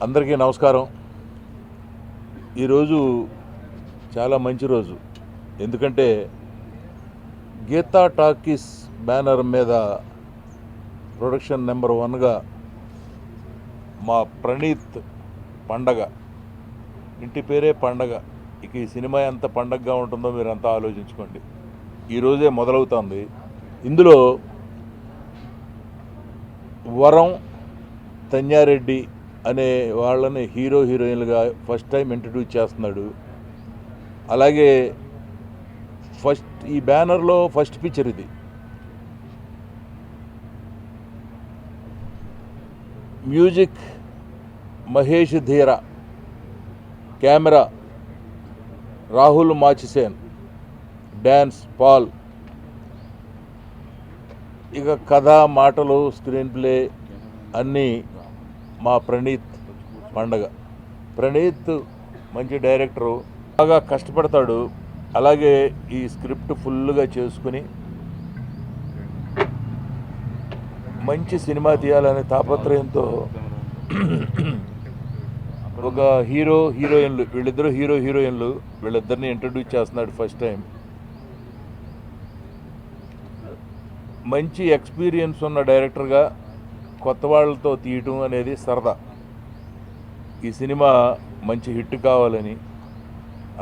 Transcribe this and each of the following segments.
అందరికీ నమస్కారం. ఈరోజు చాలా మంచి రోజు. ఎందుకంటే గీతా టాకీస్ బ్యానర్ మీద ప్రొడక్షన్ నెంబర్ 1గా మా ప్రణీత్ పండగ, ఇంటి పేరే పండగ. ఇక ఈ సినిమా ఎంత పండగగా ఉంటుందో మీరంతా ఆలోచించుకోండి. ఈరోజే మొదలవుతుంది. ఇందులో వరం, తన్యారెడ్డి అనే వాళ్ళని హీరో హీరోయిన్లుగా ఫస్ట్ టైం ఇంట్రడ్యూస్ చేస్తున్నాడు. అలాగే ఈ బ్యానర్లో ఫస్ట్ పిక్చర్ ఇది. మ్యూజిక్ మహేష్ ధీర, కెమెరా రాహుల్ మాచిసేన్, డ్యాన్స్ పాల్. ఇక కథ, మాటలు, స్క్రీన్ ప్లే అన్నీ మా ప్రణీత్ పండగ. ప్రణీత్ మంచి డైరెక్టరు, బాగా కష్టపడతాడు. అలాగే ఈ స్క్రిప్ట్ ఫుల్గా చేసుకుని మంచి సినిమా తీయాలనే తాపత్రయంతో ఒక హీరోయిన్లు, వీళ్ళిద్దరూ హీరోయిన్లు, వీళ్ళిద్దరిని ఇంట్రడ్యూస్ చేస్తున్నాడు ఫస్ట్ టైం. మంచి ఎక్స్పీరియన్స్ ఉన్న డైరెక్టర్గా కొత్త వాళ్ళతో తీయటం అనేది సరదా. ఈ సినిమా మంచి హిట్ కావాలని,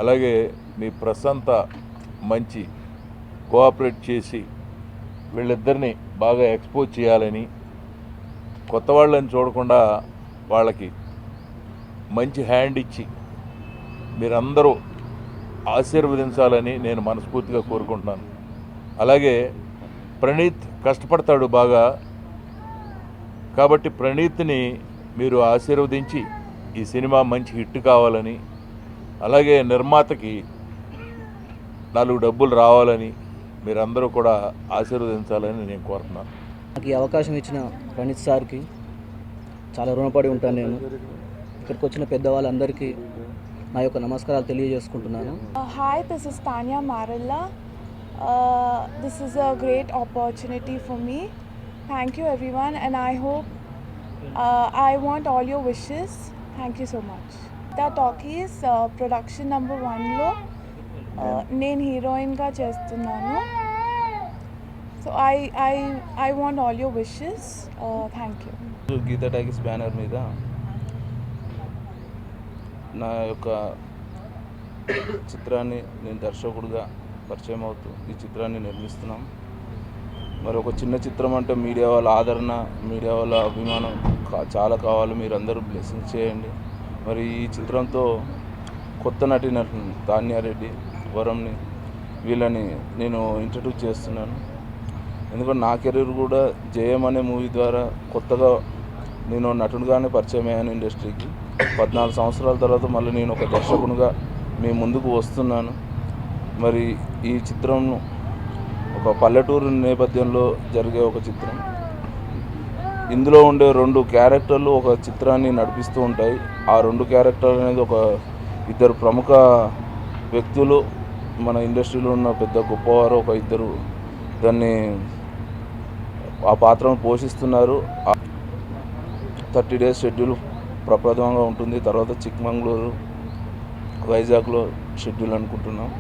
అలాగే మీ ప్రశాంత మంచి కోఆపరేట్ చేసి వీళ్ళిద్దరిని బాగా ఎక్స్పోజ్ చేయాలని, కొత్త వాళ్ళని చూడకుండా వాళ్ళకి మంచి హ్యాండ్ ఇచ్చి మీరందరూ ఆశీర్వదించాలని నేను మనస్ఫూర్తిగా కోరుకుంటున్నాను. అలాగే ప్రణీత్ కష్టపడతాడు బాగా, కాబట్టి ప్రణీత్ని మీరు ఆశీర్వదించి ఈ సినిమా మంచి హిట్ కావాలని, అలాగే నిర్మాతకి 4 డబ్బులు రావాలని మీరందరూ కూడా ఆశీర్వదించాలని నేను కోరుతున్నాను. నాకు ఈ అవకాశం ఇచ్చిన ప్రణీత్ సార్కి చాలా రుణపడి ఉంటాను. నేను ఇక్కడికి వచ్చిన పెద్దవాళ్ళందరికీ నా యొక్క నమస్కారాలు తెలియజేసుకుంటున్నాను. Hi, this is Tanya Marilla. This is a great opportunity for me. Thank you everyone, and I hope I want all your wishes. Thank you so much. The Talkies production number 1లో నేను హీరోయిన్గా చేస్తున్నాను. So I want all your wishes. Thank you. Geetha talkies banner మీద నా యొక్క చిత్రాన్ని నేను దర్శకుడిగా పరిచయం అవుతూ ఈ చిత్రాన్ని నిర్మిస్తున్నాం. మరి ఒక చిన్న చిత్రం అంటే మీడియా వాళ్ళ ఆదరణ, మీడియా వాళ్ళ అభిమానం చాలా కావాలి. మీరు అందరూ బ్లెస్సింగ్ చేయండి. మరి ఈ చిత్రంతో కొత్త నటులు తాన్యారెడ్డి, వరంని, వీళ్ళని నేను ఇంట్రడ్యూస్ చేస్తున్నాను. ఎందుకంటే నా కెరీర్ కూడా జయం అనే మూవీ ద్వారా కొత్తగా నేను నటుడుగానే పరిచయం అయ్యాను ఇండస్ట్రీకి. 14 సంవత్సరాల తర్వాత మళ్ళీ నేను ఒక దర్శకునిగా మీ ముందుకు వస్తున్నాను. మరి ఈ చిత్రం ఒక పల్లెటూరు నేపథ్యంలో జరిగే ఒక చిత్రం. ఇందులో ఉండే 2 క్యారెక్టర్లు ఒక చిత్రాన్ని నడిపిస్తూ ఉంటాయి. ఆ 2 క్యారెక్టర్లు అనేది ఒక ఇద్దరు ప్రముఖ వ్యక్తులు, మన ఇండస్ట్రీలో ఉన్న పెద్ద గొప్పవారు ఒక ఇద్దరు దాన్ని ఆ పాత్రను పోషిస్తున్నారు. 30 డేస్ షెడ్యూల్ ప్రప్రథమంగా ఉంటుంది. తర్వాత చిక్మంగళూరు, వైజాగ్లో షెడ్యూల్ అనుకుంటున్నాం.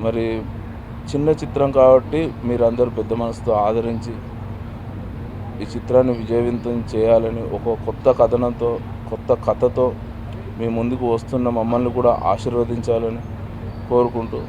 మరి చిన్న చిత్రం కాబట్టి మీరందరూ పెద్ద మనసుతో ఆదరించి ఈ చిత్రాన్ని విజయవంతం చేయాలని, ఒక కొత్త కథనంతో, కొత్త కథతో మీ ముందుకు వస్తున్న మమ్మల్ని కూడా ఆశీర్వదించాలని కోరుకుంటూ